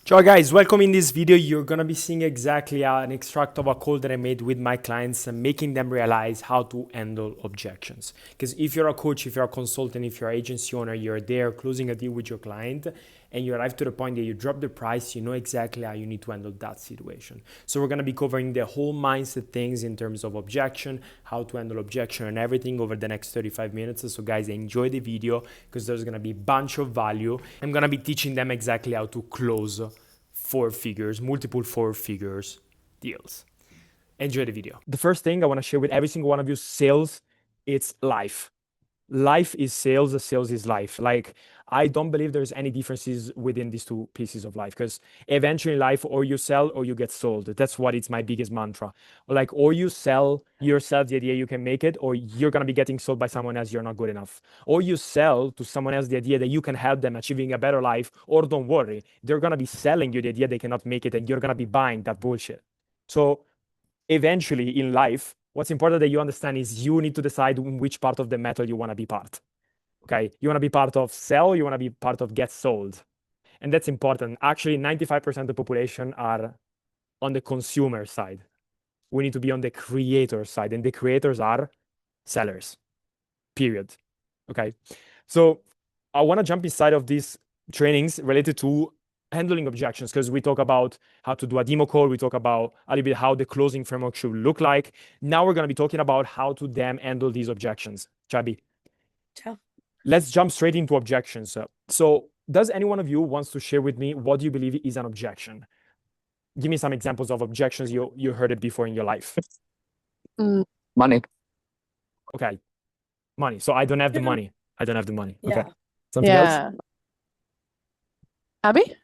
Ciao guys, welcome. In this video you're gonna be seeing exactly an extract of a call that I made with my clients and making them realize how to handle objections. Because if you're a coach, if you're a consultant, if you're an agency owner, you're there closing a deal with your client and you arrive to the point that you drop the price, you know exactly how you need to handle that situation. So we're gonna be covering the whole mindset things in terms of objection, how to handle objection and everything over the next 35 minutes. So guys, enjoy the video because there's gonna be a bunch of value. I'm gonna be teaching them exactly how to close multiple four figures deals. Enjoy the video. The first thing I want to share with every single one of you, sales, it's life. Life is sales, sales is life. Like, I don't believe there's any differences within these two pieces of life, because eventually in life, or you sell or you get sold. That's what it's my biggest mantra. Like, or you sell yourself the idea you can make it, or you're going to be getting sold by someone else, you're not good enough. Or you sell to someone else the idea that you can help them achieving a better life, or don't worry, they're going to be selling you the idea they cannot make it, and you're going to be buying that bullshit. So eventually in life, what's important that you understand is you need to decide in which part of the metal you want to be part. Okay, you want to be part of sell, you want to be part of get sold. And that's important. Actually, 95% of the population are on the consumer side. We need to be on the creator side, and the creators are sellers, period. Okay, so I want to jump inside of these trainings related to handling objections, because we talk about how to do a demo call, we talk about a little bit how the closing framework should look like. Now we're going to be talking about how to then handle these objections. Chabi. Ciao. Let's jump straight into objections. So does any one of you wants to share with me what do you believe is an objection? Give me some examples of objections you heard it before in your life. Money. Okay, money. So I don't have the money. I don't have the money. Yeah. Okay. Something else? Abby?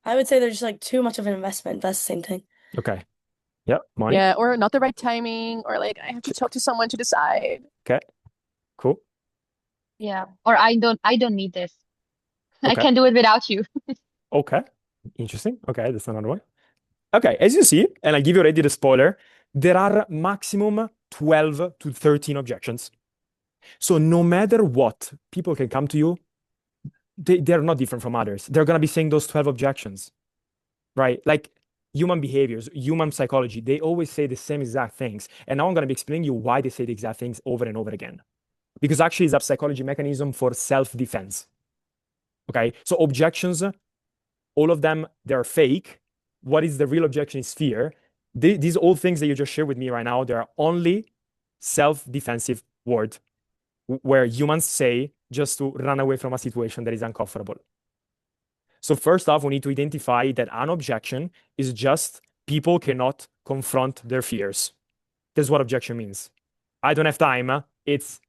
I would say there's just like too much of an investment. That's the same thing. Okay. Yeah, money. Yeah, or not the right timing, or like I have to talk to someone to decide. Okay. Cool. Yeah. Or I don't need this. I Okay. can do it without you. Okay. Interesting. Okay, that's another one. Okay, as you see, and I give you already the spoiler, there are maximum 12 to 13 objections. So no matter what, people can come to you, they're not different from others. They're gonna be saying those 12 objections, right? Like human behaviors, human psychology, they always say the same exact things. And now I'm gonna be explaining you why they say the exact things over and over again. Because actually it's a psychology mechanism for self-defense. Okay, so objections, all of them, they're fake. What is the real objection is fear. These all things that you just shared with me right now, they're only self-defensive words where humans say just to run away from a situation that is uncomfortable. So first off, we need to identify that an objection is just people cannot confront their fears. That's what objection means. I don't have time. It's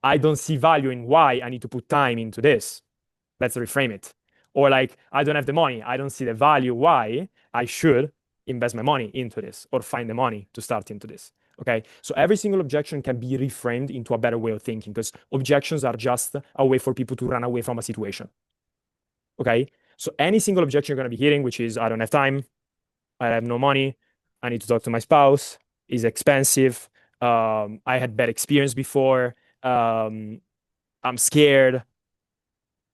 I don't see value in why I need to put time into this. Let's reframe it. Or like, I don't have the money. I don't see the value why I should invest my money into this or find the money to start into this. Okay, so every single objection can be reframed into a better way of thinking, because objections are just a way for people to run away from a situation. Okay, so any single objection you're going to be hearing, which is I don't have time, I have no money, I need to talk to my spouse, is expensive, I had bad experience before, I'm scared.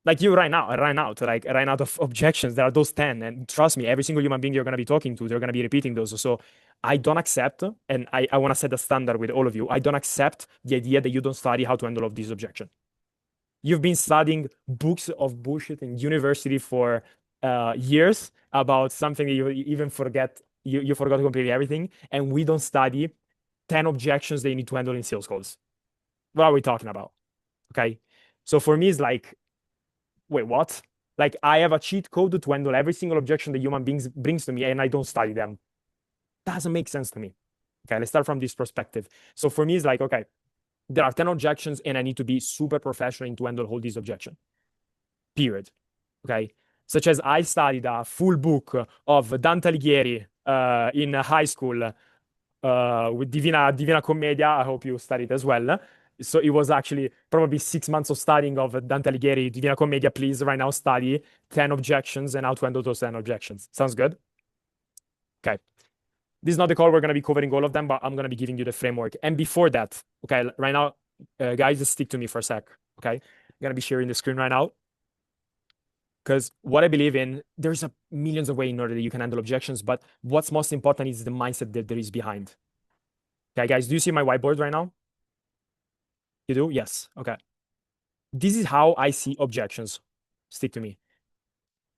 Like you right now, I ran out of objections. There are those 10. And trust me, every single human being you're going to be talking to, they're going to be repeating those. So I don't accept, and I want to set a standard with all of you. I don't accept the idea that you don't study how to handle all of these objections. You've been studying books of bullshit in university for years about something that you even forget. You forgot completely everything. And we don't study 10 objections that you need to handle in sales calls. What are we talking about? Okay. So for me, it's like, wait, what? Like I have a cheat code to handle every single objection that human beings brings to me, and I don't study them. Doesn't make sense to me. Okay, let's start from this perspective. So for me, it's like, okay, there are 10 objections, and I need to be super professional to handle all these objections. Period. Okay. Such as I studied a full book of Dante Alighieri in high school with Divina Commedia. I hope you studied as well. So it was actually probably 6 months of studying of Dante Alighieri, Divina Commedia. Please, right now, study 10 objections and how to handle those 10 objections. Sounds good? Okay. This is not the call. We're going to be covering all of them, but I'm going to be giving you the framework. And before that, okay, right now, guys, just stick to me for a sec. Okay. I'm going to be sharing the screen right now. Because what I believe in, there's a millions of ways in order that you can handle objections, but what's most important is the mindset that there is behind. Okay, guys, do you see my whiteboard right now? You do? Yes. Okay. This is how I see objections. Stick to me.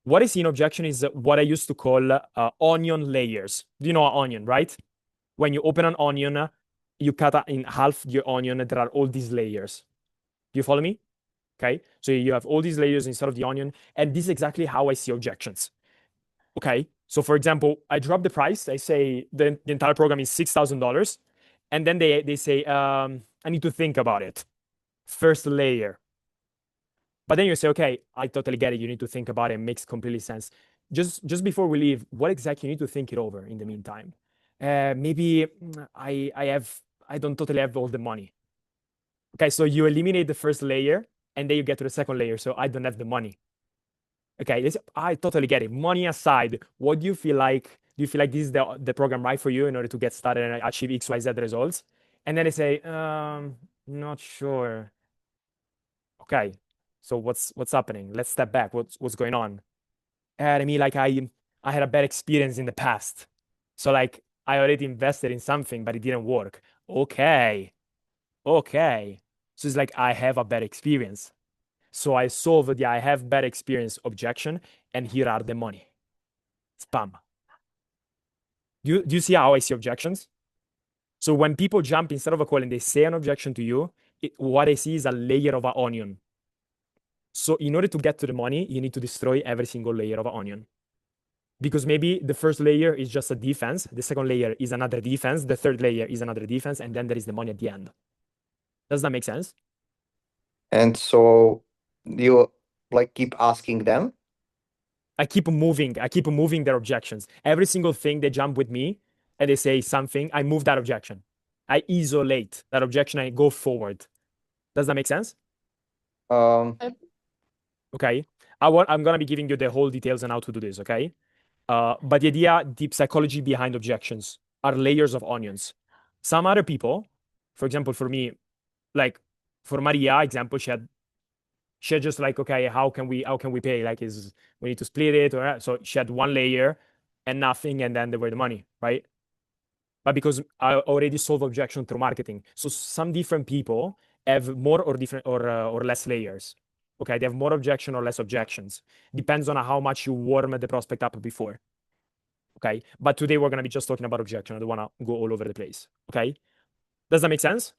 What I see in objection is what I used to call onion layers. Do you know an onion, right? When you open an onion, you cut in half your onion, there are all these layers. Do you follow me? Okay. So you have all these layers inside of the onion, and this is exactly how I see objections. Okay. So for example, I drop the price. I say the entire program is $6,000. And then they say, I need to think about it. First layer. But then you say, okay, I totally get it. You need to think about it. It makes completely sense. Just before we leave, what exactly you need to think it over in the meantime? Maybe I don't totally have all the money. Okay, so you eliminate the first layer and then you get to the second layer. So I don't have the money. Okay, I totally get it. Money aside, what do you feel like? Do you feel like this is the program right for you in order to get started and achieve X, Y, Z results? And then they say, not sure. Okay, so what's happening? Let's step back. What's going on? I mean, like I had a bad experience in the past. So like I already invested in something, but it didn't work. Okay. Okay. So it's like I have a bad experience. So I solve the I have bad experience objection, and here are the money. Spam. Do you see how I see objections? So when people jump instead of a call and they say an objection to you, what I see is a layer of an onion. So in order to get to the money, you need to destroy every single layer of an onion. Because maybe the first layer is just a defense, the second layer is another defense, the third layer is another defense, and then there is the money at the end. Does that make sense? And so you like keep asking them? I keep moving their objections. Every single thing they jump with me and they say something, I move that objection. I isolate that objection, I go forward. Does that make sense? Um, Okay. I'm gonna be giving you the whole details on how to do this, okay? But the idea, the psychology behind objections are layers of onions. Some other people, for example, for me, like for Maria, example, she had just like, okay, how can we pay? Like, we need to split it, or so she had one layer and nothing, and then there were the money, right? But because I already solve objection through marketing, so some different people have more or different or less layers. Okay, they have more objection or less objections. Depends on how much you warm the prospect up before. Okay, but today we're gonna be just talking about objection. I don't wanna go all over the place. Okay, does that make sense?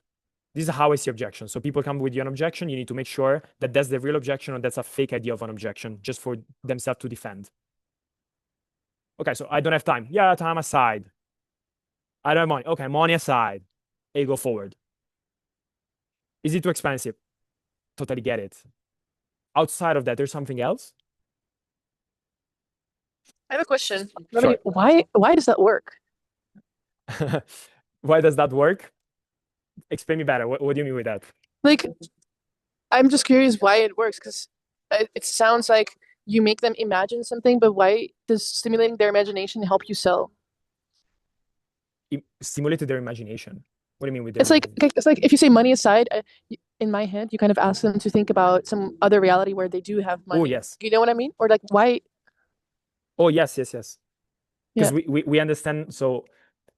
This is how I see objection. So people come with you an objection, you need to make sure that that's the real objection or that's a fake idea of an objection just for themselves to defend. Okay, so I don't have time. Yeah, time aside. I don't have money. Okay, money aside. Hey, go forward. Is it too expensive? Totally get it. Outside of that, there's something else? I have a question. Sure. Why does that work? Why does that work? Explain me better. What do you mean with that? Like, I'm just curious why it works because it sounds like you make them imagine something, but why does stimulating their imagination help you sell? Stimulated their imagination. What do you mean with their It's like imagination? it's like if you say money aside, in my head, you kind of ask them to think about some other reality where they do have money. Oh, yes. You know what I mean? Or like why? Oh, yes. Because Yeah. we understand. So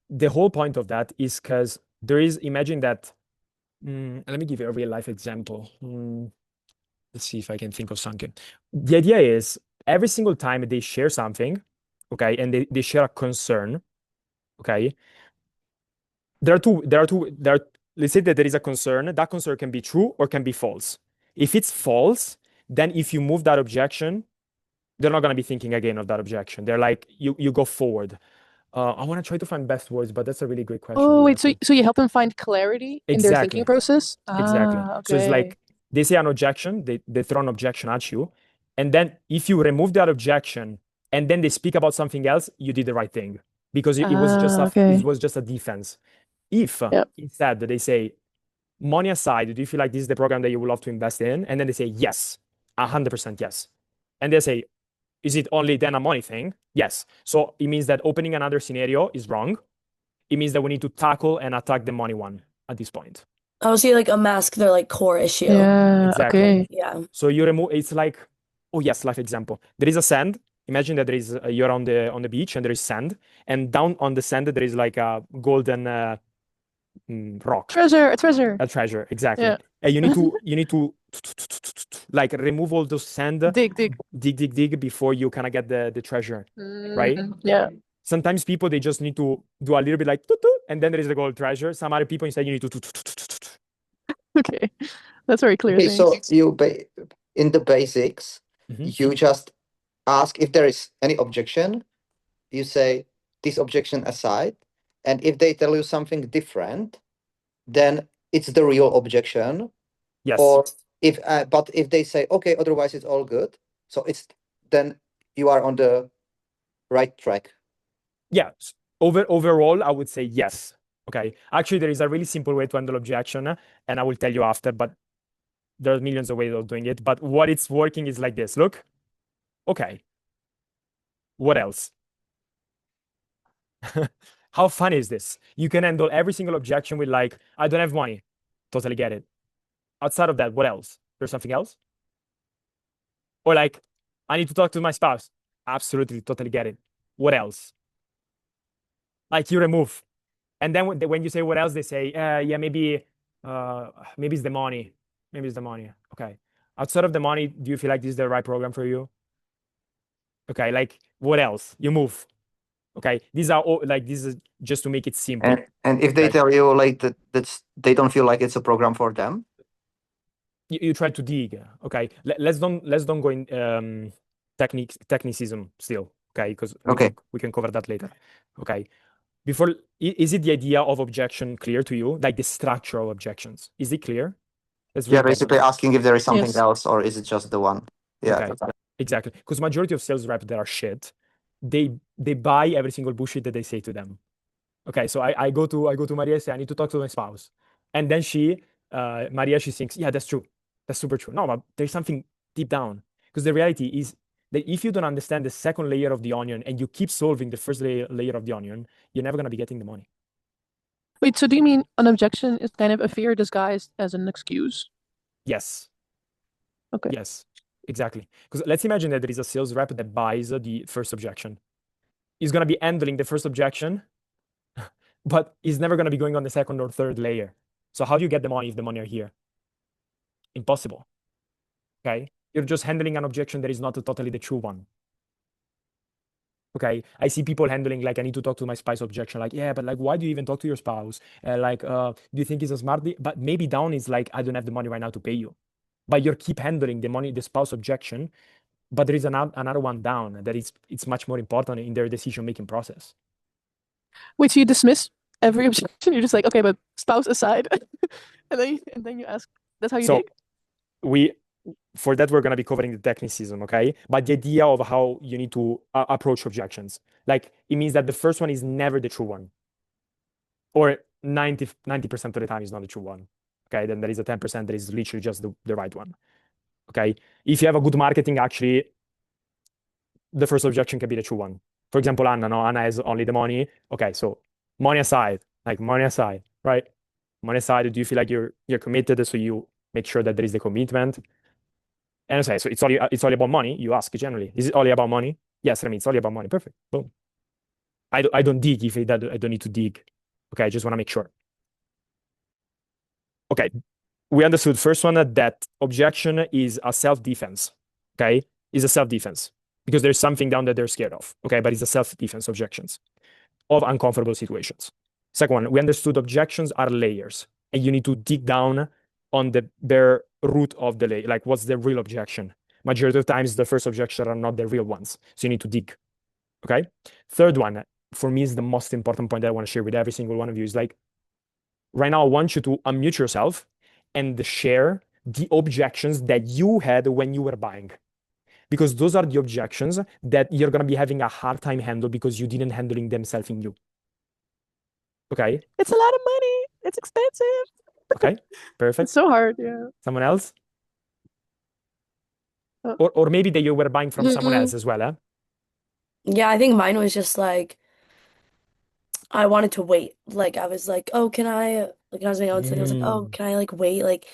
the whole point of that is because there is, imagine that, let me give you a real life example. Let's see if I can think of something. The idea is every single time they share something, okay, and they share a concern, okay, let's say that there is a concern. That concern can be true or can be false. If it's false, then if you move that objection, they're not going to be thinking again of that objection. They're like, you go forward. I want to try to find best words, but that's a really great question. Oh, wait, so you help them find clarity in their thinking Exactly. process? Exactly. Ah, So it's okay. like they say an objection, they throw an objection at you. And then if you remove that objection and then they speak about something else, you did the right thing because it was just Ah, okay. it was just a defense. If Yep. instead they say, money aside, do you feel like this is the program that you would love to invest in? And then they say, yes, 100% yes. And they say, is it only then a money thing? Yes. So it means that opening another scenario is wrong. It means that we need to tackle and attack the money one at this point. I would say like a mask their like core issue. Yeah, Exactly. okay. Yeah. So you remove, it's like Oh yes, life example. There is a sand. Imagine that there is you're on the beach and there is sand, and down on the sand there is like a golden rock, Treasure, a treasure. a treasure, exactly. Yeah. And you need to like remove all those sand, Dig. dig before you kind of get the treasure, right? Yeah. Sometimes people they just need to do a little bit like toot, toot, and then there is the gold treasure. Some other people instead you need to toot, toot, toot, toot, toot. Okay. That's very clear. Okay, so Thanks. in the basics, Mhm. you just ask if there is any objection. You say this objection aside, and if they tell you something different, then it's the real objection. Yes. Or but if they say okay, otherwise it's all good. So then you are on the right track. Yeah. Overall, I would say yes. Okay. Actually, there is a really simple way to handle objection, and I will tell you after, but there's millions of ways of doing it. But what it's working is like this. Look. Okay. What else? How funny is this? You can handle every single objection with like, I don't have money. Totally get it. Outside of that, what else? There's something else? Or like, I need to talk to my spouse. Absolutely, totally get it. What else? Like you remove. And then when you say what else, they say, yeah, maybe it's the money. Maybe it's the money. Okay. Outside of the money, do you feel like this is the right program for you? Okay, like what else? You move. Okay. These are all like this is just to make it simple. And if they Okay. tell you like that's they don't feel like it's a program for them. You try to dig. Okay. Let's don't go in technicism still. Okay, because Okay. we can cover that later. Okay. Before, is it the idea of objection clear to you? Like the structure of objections. Is it clear? That's really Yeah, important. basically asking if there is something Yes. else or is it just the one. Yeah. Okay, exactly. Because majority of sales reps that are shit, they buy every single bullshit that they say to them. Okay, so I go to Maria and say I need to talk to my spouse, and then Maria she thinks yeah that's true, that's super true. No, but there's something deep down because the reality is that if you don't understand the second layer of the onion and you keep solving the first layer of the onion, you're never gonna be getting the money. Wait, so do you mean an objection is kind of a fear disguised as an excuse? Yes. Okay. Yes, exactly. Because let's imagine that there is a sales rep that buys the first objection. He's going to be handling the first objection, but he's never going to be going on the second or third layer. So how do you get the money if the money are here? Impossible. Okay. You're just handling an objection that is not totally the true one. Okay. I see people handling like I need to talk to my spouse objection. Like, yeah, but like, why do you even talk to your spouse? Do you think it's a smart But maybe down is like, I don't have the money right now to pay you. But you keep handling the spouse objection. But there is another one down that it's much more important in their decision-making process. Wait, so you dismiss every objection? You're just like, okay, but spouse aside, and then you ask. That's how you So dig? for that, we're going to be covering the technicism, okay? But the idea of how you need to approach objections, like it means that the first one is never the true one, or 90% of the time is not the true one. Okay, then there is a 10% that is literally just the right one. Okay, if you have a good marketing, actually, the first objection can be the true one. For example, Anna, no, Anna has only the money. Okay, so money aside, like money aside, right? Money aside, do you feel like you're committed? So you make sure that there is the commitment. And I say, so it's all about money. You ask generally, is it only about money? Yes, I mean it's only about money. Perfect. Boom. I don't dig if I don't need to dig. Okay, I just want to make sure. Okay, we understood first one that objection is a self-defense. Okay, is a self-defense because there's something down that they're scared of. Okay, but it's a self-defense objections of uncomfortable situations. Second one, we understood objections are layers, and you need to dig down on the bare root of the layer. Like, what's the real objection? Majority of times, the first objection are not the real ones, so you need to dig. Okay. Third one, for me, is the most important point that I want to share with every single one of you. Is like, right now, I want you to unmute yourself and share the objections that you had when you were buying. Because those are the objections that you're going to be having a hard time handle because you didn't handling themselves in you. Okay. It's a lot of money. It's expensive. Okay. Perfect. It's so hard. Yeah. Someone else? Uh, Or maybe that you were buying from someone else Mhm. as well, eh? Yeah, I think mine was just like I wanted to wait. Like I was like, oh, can I like when I was being honest, I was like, oh, Mm, can I like wait like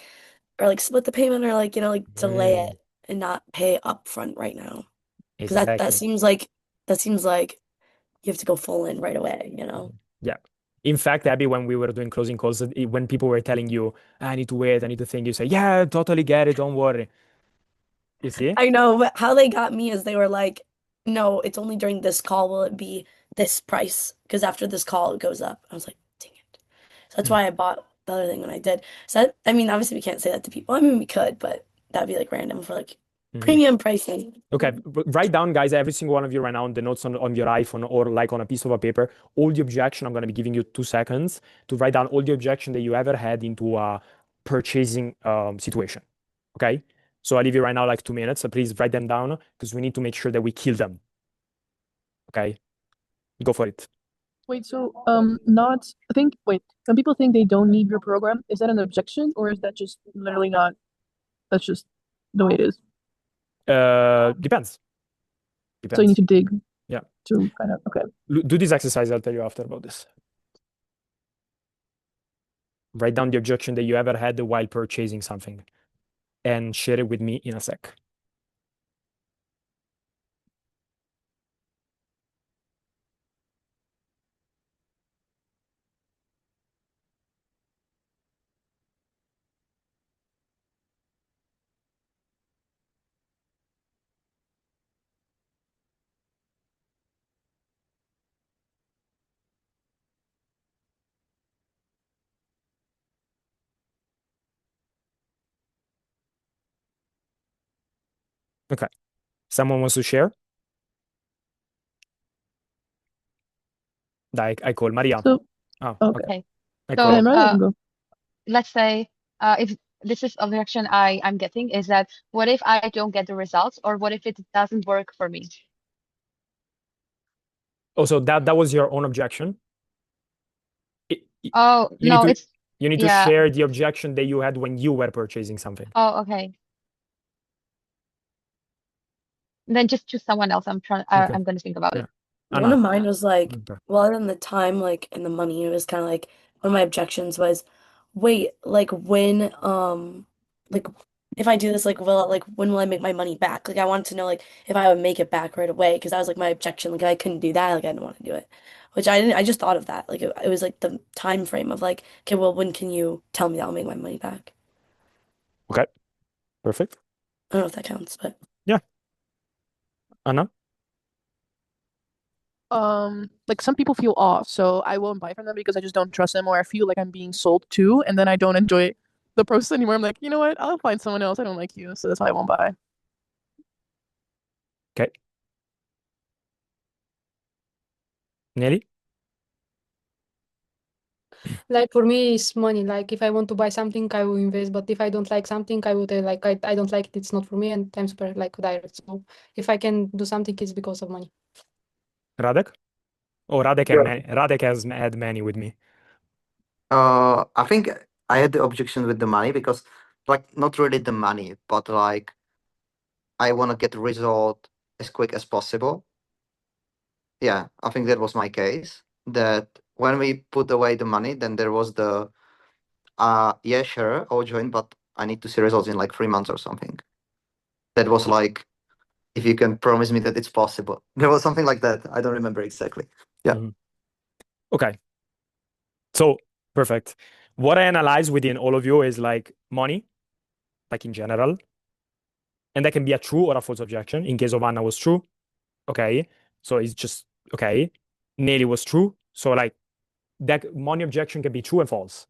or like split the payment or like like delay mm. it. and not pay upfront right now. Because that Exactly. seems like you have to go full in right away, you know? Yeah. In fact, Abby, when we were doing closing calls, when people were telling you, I need to wait, I need to think, you say, yeah, totally get it, don't worry. You see? I know, but how they got me is they were like, no, it's only during this call will it be this price. Because after this call, it goes up. I was like, dang it. So that's why I bought the other thing when I did. So I mean, obviously we can't say that to people. I mean, we could, but that'd be like random for like premium pricing. Okay, write down, guys, every single one of you right now on the notes on your iPhone or like on a piece of a paper, all the objection. I'm going to be giving you 2 seconds to write down all the objection that you ever had into a purchasing situation. Okay, so I'll leave you right now like 2 minutes. So please write them down because we need to make sure that we kill them. Okay, go for it. Wait, so when people think they don't need your program, is that an objection or is that just literally not? That's just the way it is. Depends. So you need to dig. Yeah. To kind of okay. Do this exercise. I'll tell you after about this. Write down the objection that you ever had while purchasing something and share it with me in a sec. Okay. Someone wants to share? I call Maria. So, Oh, okay. Okay. I call So, her. Maria can go. let's say if this is objection I'm getting is that what if I don't get the results or what if it doesn't work for me? Oh, so that was your own objection? Oh, You need no, to it's yeah. share the objection that you had when you were purchasing something. Oh, okay. Then just choose someone else. I'm Okay. gonna think about Yeah. it. One of mine was like, Okay. well, other than the time, like, and the money, it was kind of like one of my objections was, wait, like like if I do this, like, when will I make my money back? Like, I wanted to know, like, if I would make it back right away, because that was like my objection. Like, I couldn't do that. Like, I didn't want to do it, which I didn't. I just thought of that. Like, it was like the time frame of like, okay, well, when can you tell me that I'll make my money back? Okay. Perfect. I don't know if that counts, but Yeah. Anna? Like some people feel off, so I won't buy from them because I just don't trust them, or I feel like I'm being sold to, and then I don't enjoy the process anymore. I'm like, you know what? I'll find someone else. I don't like you, so that's why I won't buy. Okay. Nelly? Like for me, it's money. Like if I want to buy something, I will invest. But if I don't like something, I would like I don't like it. It's not for me, and I'm super like direct. So if I can do something, it's because of money. Radek? Oh, Radek Yeah. Radek has had many with me. I think I had the objection with the money because, like, not really the money, but like, I want to get the result as quick as possible. Yeah, I think that was my case. That when we put away the money, then there was the, yeah, sure, I'll join, but I need to see results in like 3 months or something. That was like, if you can promise me that it's possible. There was something like that. I don't remember exactly. Yeah. Okay. So perfect. What I analyze within all of you is like money, like in general. And that can be a true or a false objection. In case of Anna was true. Okay. So it's just okay. Nelly was true. So like that money objection can be true and false.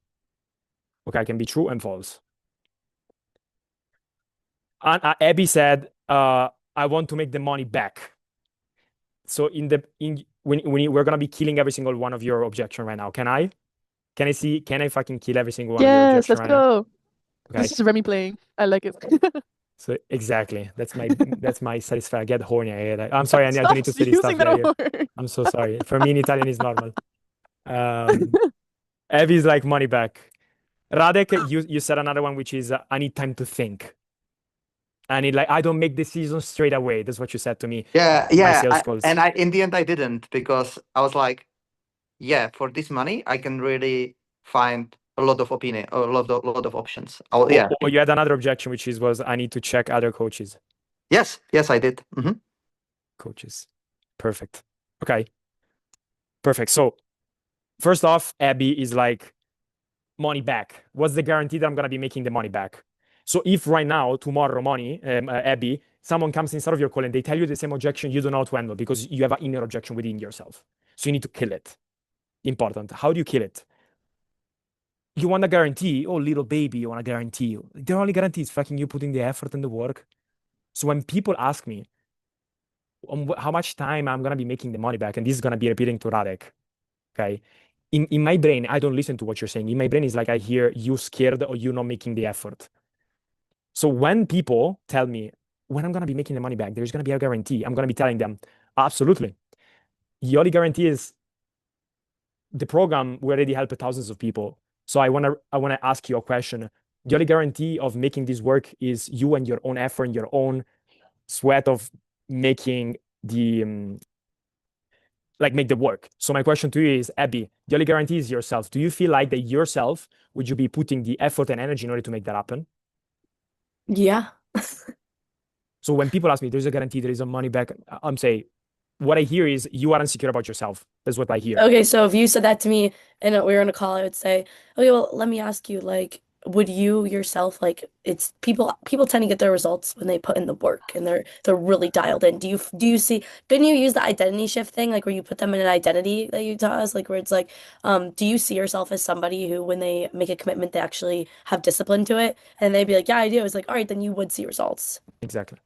Okay, can be true and false. And Abby said, I want to make the money back. So we're gonna be killing every single one of your objection right now. Can I? Can I fucking kill every single one of your Yes, objection let's right now? go. Okay. This is Remy playing. I like it. So exactly. That's my satisfaction. I get horny. I'm sorry, I Stop need to say this stuff using that later. word. I'm so sorry. For me in Italian is normal. Abby's like money back. Radek, you said another one, which is I need time to think. I don't make decisions straight away. That's what you said to me. Yeah, My yeah. sales calls. And in the end, I didn't because I was like, yeah, for this money, I can really find a lot of opinion, a lot of options. Oh, yeah. Or you had another objection, which was I need to check other coaches. Yes, I did. Coaches. Perfect. Okay. Perfect. So first off, Abby is like money back. What's the guarantee that I'm gonna be making the money back? So if right now, tomorrow, Abby, someone comes inside of your call and they tell you the same objection you don't know how to handle because you have an inner objection within yourself. So you need to kill it. Important. How do you kill it? You want a guarantee? Oh, little baby, you want a guarantee. The only guarantee is fucking you putting the effort and the work. So when people ask me how much time I'm gonna be making the money back, and this is gonna be repeating to Radek, okay? In my brain, I don't listen to what you're saying. In my brain, is like I hear you scared or you not making the effort. So when people tell me when I'm gonna be making the money back, there's gonna be a guarantee. I'm gonna be telling them, absolutely. The only guarantee is the program. We already helped thousands of people. So I wanna ask you a question. The only guarantee of making this work is you and your own effort and your own sweat of making the make the work. So my question to you is, Abby, the only guarantee is yourself. Do you feel like that yourself would you be putting the effort and energy in order to make that happen? Yeah. So when people ask me, there's a guarantee, there is a money back, I'm saying, what I hear is you are insecure about yourself. That's what I hear. Okay, so if you said that to me and we were in a call, I would say, okay, well, let me ask you, like, would you yourself like it's people tend to get their results when they put in the work and they're really dialed in. Do you see couldn't you use the identity shift thing, like where you put them in an identity that you taught us, like where it's like, do you see yourself as somebody who when they make a commitment they actually have discipline to it? And they'd be like, yeah, I do. It's like, all right, then you would see results. Exactly.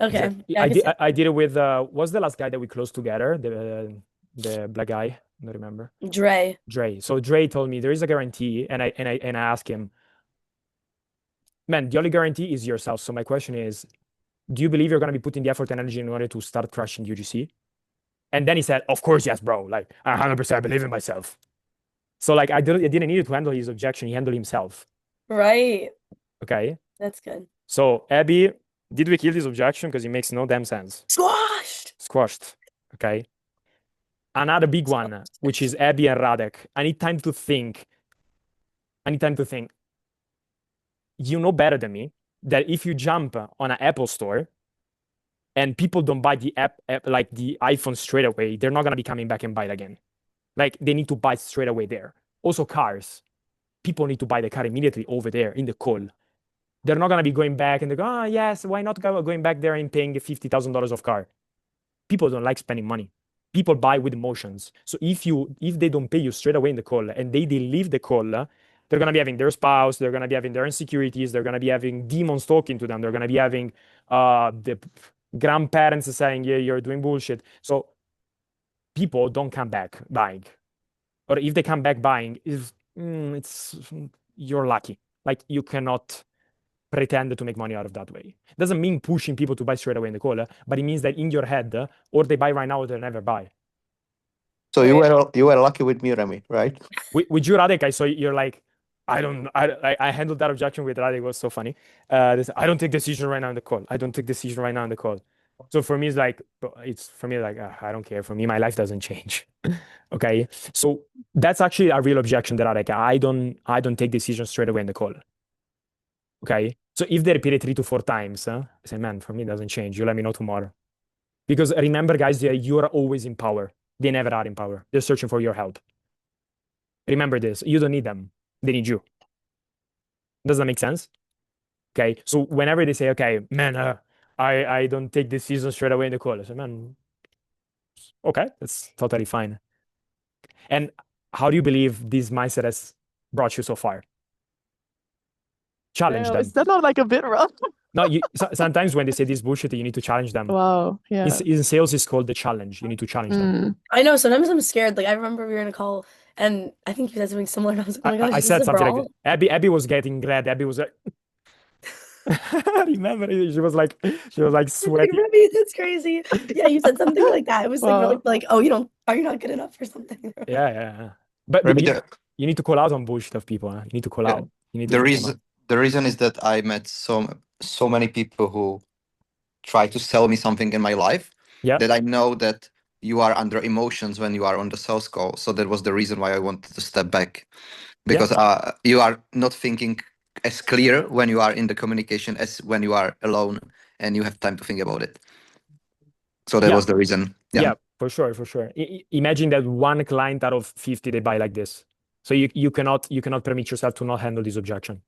Okay. Exactly. Yeah, I can see I did it with what's the last guy that we closed together? The black guy. I don't remember. Dre. Dre. So Dre told me there is a guarantee, and I asked him, man, the only guarantee is yourself. So my question is, do you believe you're gonna be putting the effort and energy in order to start crushing UGC? And then he said, of course, yes, bro. Like 100% believe in myself. So like I didn't need to handle his objection. He handled himself. Right. Okay. That's good. So Abby, did we kill this objection? Because it makes no damn sense. Squashed. Squashed. Okay. Another big one, which is Abby and Radek. I need time to think. You know better than me that if you jump on an Apple store and people don't buy the app like the iPhone straight away, they're not gonna be coming back and buy it again. Like they need to buy straight away there. Also cars. People need to buy the car immediately over there in the call. They're not gonna be going back and they go, oh yes, why not going back there and paying $50,000 of car? People don't like spending money. People buy with emotions. So if they don't pay you straight away in the call and they leave the call, they're gonna be having their spouse, they're gonna be having their insecurities, they're gonna be having demons talking to them, they're gonna be having the grandparents saying, yeah, you're doing bullshit. So people don't come back buying. Or if they come back buying, it's you're lucky. Like you cannot pretend to make money out of that way. Doesn't mean pushing people to buy straight away in the call, but it means that in your head, or they buy right now or they never buy. So you were lucky with me, Remy, right? With you, Radek, I saw you're like, I handled that objection with Radek. It was so funny. I don't take decision right now in the call. I don't take decision right now in the call. So for me, it's like I don't care. For me, my life doesn't change. Okay, so that's actually a real objection that I don't take decisions straight away in the call. Okay, so if they repeat it 3 to 4 times, I say, man, for me it doesn't change. You let me know tomorrow. Because remember, guys, you are always in power. They never are in power. They're searching for your help. Remember this. You don't need them. They need you. Does that make sense? Okay. So whenever they say, okay, man, I don't take decisions straight away in the call, I say, man, okay, that's totally fine. And how do you believe this mindset has brought you so far? Challenge Damn, them. is that not like a bit rough? No, sometimes when they say this bullshit, you need to challenge them. Wow. Yeah. In sales, it's called the challenge. You need to challenge them. I know, sometimes I'm scared. Like I remember we were in a call and I think you said something similar and I was like, oh my gosh, I is said this a something like brawl? that. Abby was getting red. Abby was like, remember, she was like Like, sweating. Remy, that's crazy. Yeah, you said something like that. It was like really Wow. like, oh, are you not good enough or something? Yeah. But Remy, you need to call out on bullshit of people. Huh? You need to call yeah, out. You need to the call them out. reason is that I met so many people who try to sell me something in my life Yeah. that I know that you are under emotions when you are on the sales call. So that was the reason why I wanted to step back. because you are not thinking as clear when you are in the communication as when you are alone and you have time to think about it. So that Yeah. was the reason. Yeah. Yeah, for sure, for sure. Imagine that one client out of 50 they buy like this. So you cannot permit yourself to not handle this objection.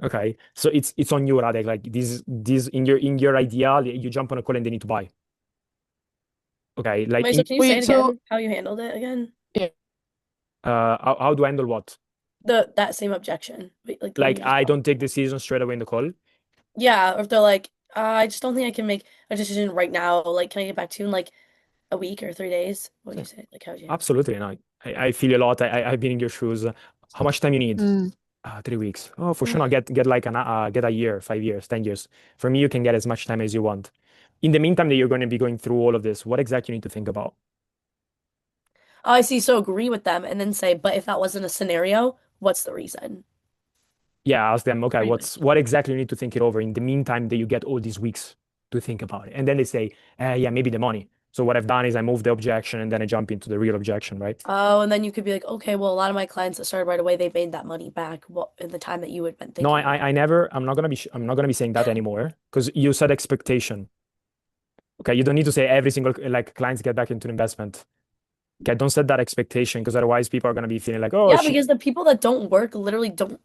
Okay, so it's on you, Radek. Like this in your idea, you jump on a call and they need to buy. Okay, like Wait, so can you say Wait, it so again? How you handled it again? how do I handle what? That same objection. Wait, like the one Like you just I brought. don't take decisions straight away in the call. Yeah, or if they're like, I just don't think I can make a decision right now. Like, can I get back to you in like a week or 3 days? What do you say? Like, how would you handle it? Absolutely, and I feel a lot. I've been in your shoes. How much time you need? mm, 3 weeks. Oh, for sure. Not get like get a year, 5 years, 10 years. For me, you can get as much time as you want. In the meantime, that you're going to be going through all of this, what exactly you need to think about? Oh, I see. So agree with them and then say, but if that wasn't a scenario, what's the reason? Yeah, ask them. Okay, Pretty much. what exactly you need to think it over in the meantime that you get all these weeks to think about it, and then they say, yeah, maybe the money. So what I've done is I move the objection and then I jump into the real objection, right? Oh, and then you could be like, okay, well, a lot of my clients that started right away, they made that money back. What in the time that you had been No, thinking about. I never. I'm not gonna be saying that anymore because you said expectation. Okay, you don't need to say every single like clients get back into investment. Okay, don't set that expectation because otherwise people are gonna be feeling like, oh, Yeah, because the people that don't work literally don't.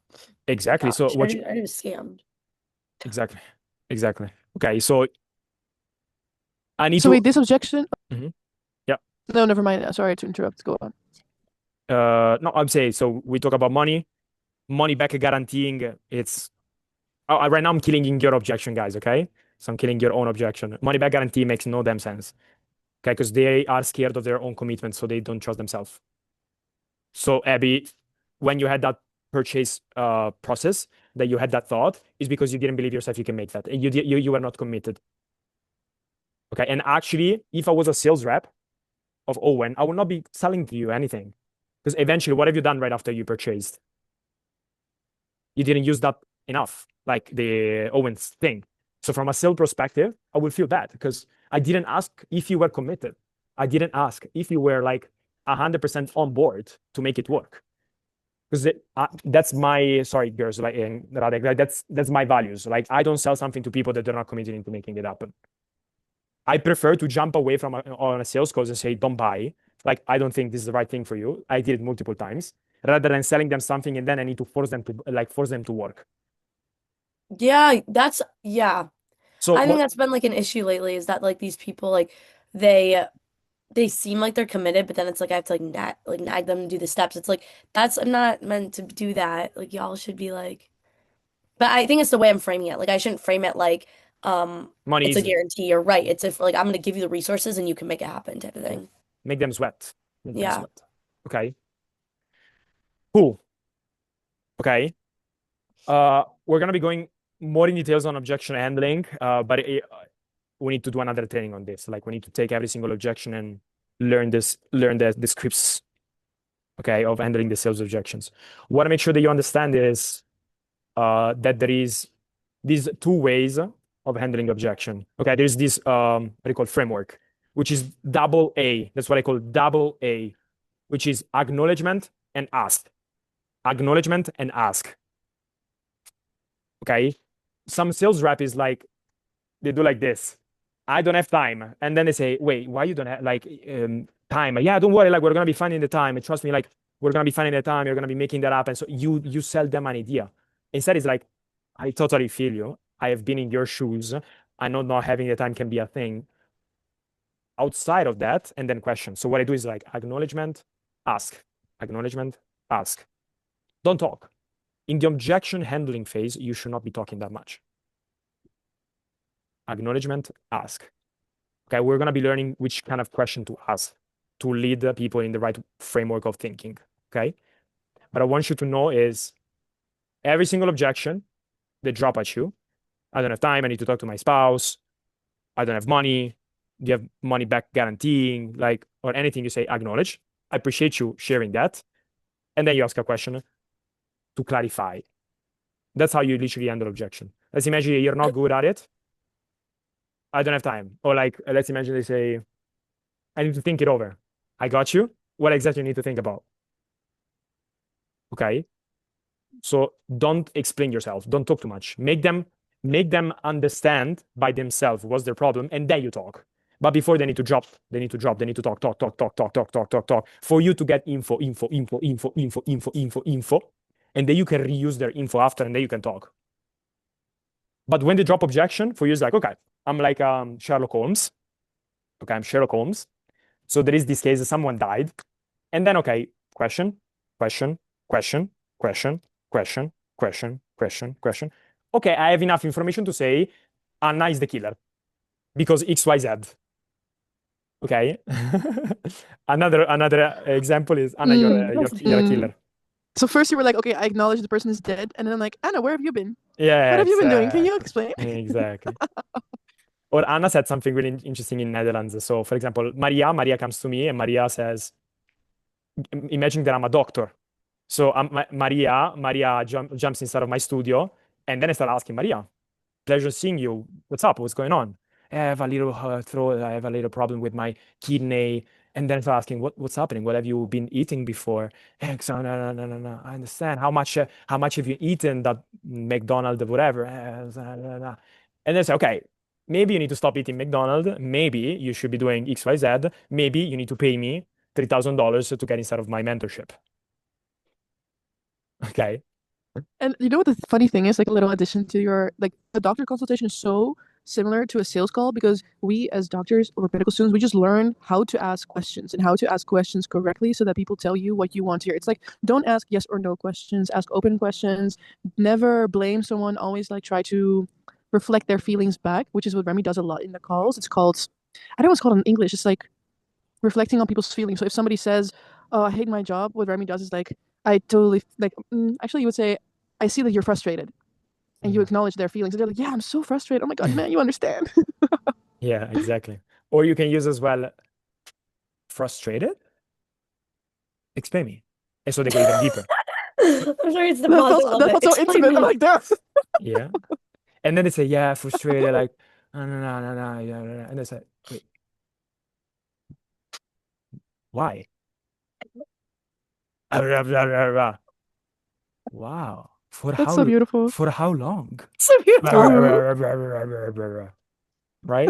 exactly. So Gosh, what you I was scammed. exactly, exactly. Okay, so I need so to. wait, this objection. Mhm. Yeah. No, never mind. Sorry to interrupt. Go on. No, I'm saying so. We talk about money back guaranteeing. It's right now I'm killing your objection, guys. Okay, so I'm killing your own objection. Money back guarantee makes no damn sense. Okay, because they are scared of their own commitment, so they don't trust themselves. So Abby, when you had that purchase process, that you had that thought, is because you didn't believe yourself you can make that, and you were not committed. Okay, and actually, if I was a sales rep of Owen, I would not be selling to you anything, because eventually, what have you done right after you purchased? You didn't use that enough, like the Owens thing. So from a sales perspective, I would feel bad because I didn't ask if you were committed. I didn't ask if you were like 100% on board to make it work. Because that's my sorry, girls, like, Radek, like that's my values. Like I don't sell something to people that they're not committed into making it happen. I prefer to jump away from on a sales call and say, don't buy. Like I don't think this is the right thing for you. I did it multiple times rather than selling them something and then I need to force them to work. Yeah, that's yeah. So I think what that's been like an issue lately is that like these people like they they seem like they're committed, but then it's like I have to like nag them to do the steps. It's like that's I'm not meant to do that. Like y'all should be like but I think it's the way I'm framing it. Like I shouldn't frame it like money it's a is guarantee. You're right. It's if like I'm gonna give you the resources and you can make it happen type of yeah, thing. make them sweat. Make them Yeah. sweat. Okay. Cool. Okay. We're gonna be going more in details on objection handling, but we need to do another training on this. Like we need to take every single objection and learn the scripts, okay, of handling the sales objections. What I make sure that you understand is that there is these two ways of handling objection. Okay, there's this what do you call framework, which is double A. That's what I call double A, which is acknowledgement and ask. Acknowledgement and ask. Okay. Some sales rep is like they do like this. I don't have time. And then they say, wait, why you don't have like time? Yeah, don't worry, like we're gonna be finding the time. And trust me, like we're gonna be finding the time, you're gonna be making that happen. So you sell them an idea. Instead, it's like, I totally feel you. I have been in your shoes. I know not having the time can be a thing. Outside of that, and then question. So what I do is like acknowledgement, ask. Acknowledgement, ask. Don't talk. In the objection handling phase, you should not be talking that much. Acknowledgement, ask. Okay, we're going to be learning which kind of question to ask to lead the people in the right framework of thinking. Okay, but I want you to know is every single objection they drop at you. I don't have time. I need to talk to my spouse. I don't have money. Do you have money back guaranteeing? Like, or anything you say, acknowledge. I appreciate you sharing that. And then you ask a question to clarify. That's how you literally handle objection. Let's imagine you're not good at it. I don't have time. Or like, let's imagine they say, I need to think it over. I got you. What exactly you need to think about? Okay. So don't explain yourself. Don't talk too much. Make them understand by themselves what's their problem, and then you talk. But before they need to drop, they need to talk, talk for you to get info, and then you can reuse their info after, and then you can talk. But when they drop objection, for you it's like, okay, I'm like Sherlock Holmes. Okay, I'm Sherlock Holmes. So there is this case, someone died, and then okay, question, question, question, question, question, question. Okay, I have enough information to say Anna is the killer because XYZ. Okay. Another example is Anna, you're a killer. So first you were like, okay, I acknowledge the person is dead, and then I'm like, Anna, where have you been? Yeah, What have you been doing? Can you explain? Exactly. Or Anna said something really interesting in Netherlands. So, for example, Maria comes to me and Maria says, imagine that I'm a doctor. So Maria jumps inside of my studio, and then I start asking Maria, pleasure seeing you. What's up? What's going on? I have a little throat. I have a little problem with my kidney. And then I start asking, what's happening? What have you been eating before? So no. I understand. How much have you eaten that McDonald's, whatever? And then say, okay, maybe you need to stop eating McDonald's. Maybe you should be doing XYZ. Maybe you need to pay me $3,000 to get inside of my mentorship. Okay. And you know what the funny thing is? Like a little addition to your like the doctor consultation is so similar to a sales call because we as doctors or medical students we just learn how to ask questions and how to ask questions correctly so that people tell you what you want to hear. It's like don't ask yes or no questions, ask open questions, never blame someone, always like try to reflect their feelings back, which is what Remy does a lot in the calls. It's called I don't know what's called in English. It's like reflecting on people's feelings. So if somebody says, "Oh, I hate my job," what Remy does is like, I totally like. Actually, you would say, "I see that you're frustrated," and you acknowledge their feelings. And they're like, "Yeah, I'm so frustrated. Oh my God, man, you understand." Yeah, exactly. Or you can use as well, frustrated? Explain me. And so they go even deeper. I'm sorry, it's the That pause. I felt, love that it. felt so Explain intimate. I'm me. like, damn. Yeah. And then they say, yeah, frustrated, like, no, yeah. And they say, wait, why? Wow. That's so beautiful. For how long? So beautiful. Right?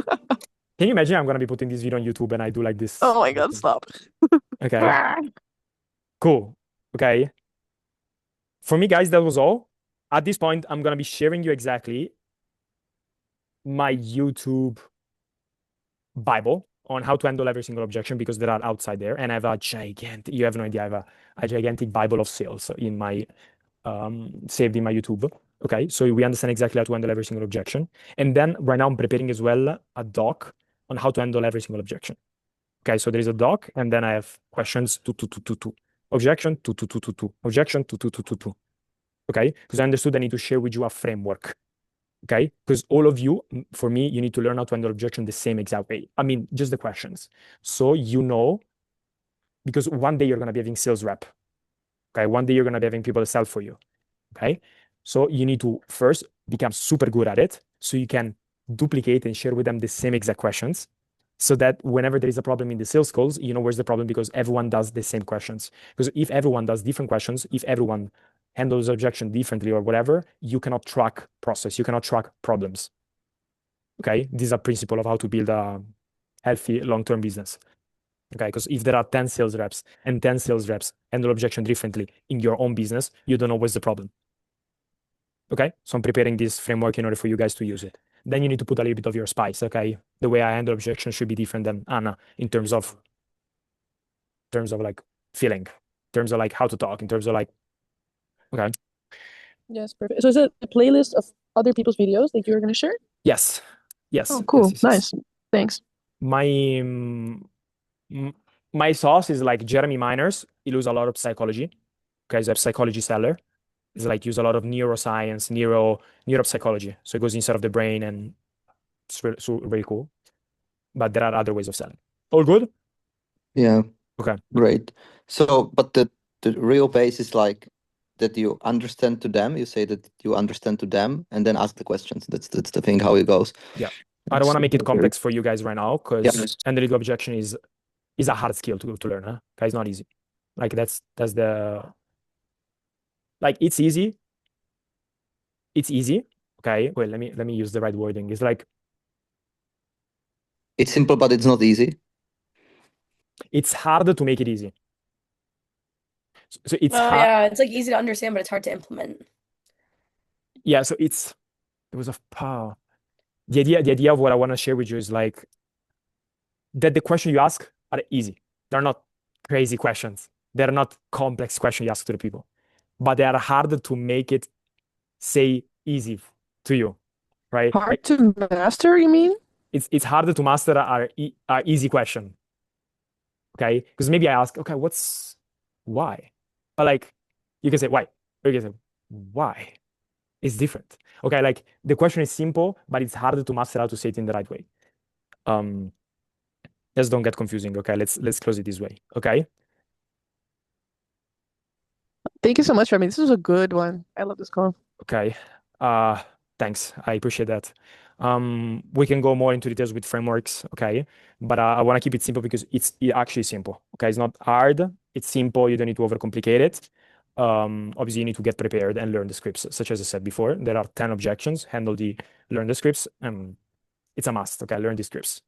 Can you imagine I'm gonna be putting this video on YouTube and I do like this? Oh my God, stop. Okay. Cool. Okay. For me, guys, that was all. At this point, I'm gonna be sharing you exactly my YouTube Bible on how to handle every single objection because there are outside there. And I have a gigantic, you have no idea, I have a gigantic Bible of sales in my saved in my YouTube. Okay, so we understand exactly how to handle every single objection. And then right now I'm preparing as well a doc on how to handle every single objection. Okay, so there is a doc, and then I have questions two. Objection two. Objection two. Okay, because I understood I need to share with you a framework. Okay, because all of you, for me, you need to learn how to handle objection the same exact way. I mean, just the questions. So you know, because one day you're gonna be having sales rep. Okay, one day you're gonna be having people to sell for you. Okay, so you need to first become super good at it so you can duplicate and share with them the same exact questions so that whenever there is a problem in the sales calls, you know where's the problem because everyone does the same questions. Because if everyone does different questions, if everyone handles objection differently or whatever, you cannot track process, you cannot track problems. Okay, this is a principle of how to build a healthy long-term business. Okay, because if there are 10 sales reps and 10 sales reps handle objection differently in your own business, you don't know what's the problem. Okay, so I'm preparing this framework in order for you guys to use it. Then you need to put a little bit of your spice. Okay, the way I handle objection should be different than Anna in terms of like feeling, in terms of like how to talk, in terms of like, okay. Yes, perfect. So is it a playlist of other people's videos that you're gonna share? Yes. Oh, cool. Yes. Nice. Thanks. My my sauce is like Jeremy Miners. He knows a lot of psychology. Okay, he's a psychology seller. He's like use a lot of neuroscience, neuropsychology. So it goes inside of the brain and it's really cool. But there are other ways of selling. All good? Yeah, Okay. great. So, but the real base is like that you understand to them. You say that you understand to them, and then ask the questions. That's the thing how it goes. Yeah. I don't want to make it complex for you guys right now because Yeah. handling objection is a hard skill to learn. Huh? Okay, it's not easy. Like that's the Like it's easy. It's easy. Okay. Wait, let me use the right wording. It's like It's simple, but it's not easy. it's hard to make it easy. So it's Oh hard. yeah, it's like easy to understand, but it's hard to implement. Yeah. So it was a the idea of what I want to share with you is like that the question you ask are easy. They're not crazy questions. They're not complex questions you ask to the people, but they are hard to make it say easy to you, right? Hard Like to master, you mean? it's harder to master our easy question, okay? Because maybe I ask, okay, what's why? But like you can say why, or you can say why. It's different. Okay, like the question is simple, but it's harder to master how to say it in the right way. Um, just don't get confusing. Okay, let's close it this way. Okay. Thank you so much, Remy. This was a good one. I love this call. Okay. Uh, Thanks. I appreciate that. We can go more into details with frameworks, okay? But I want to keep it simple because it's actually simple. Okay, it's not hard. It's simple. You don't need to overcomplicate it. Obviously, you need to get prepared and learn the scripts. Such as I said before, there are 10 objections. Handle the learn the scripts. It's a must. Okay, learn the scripts.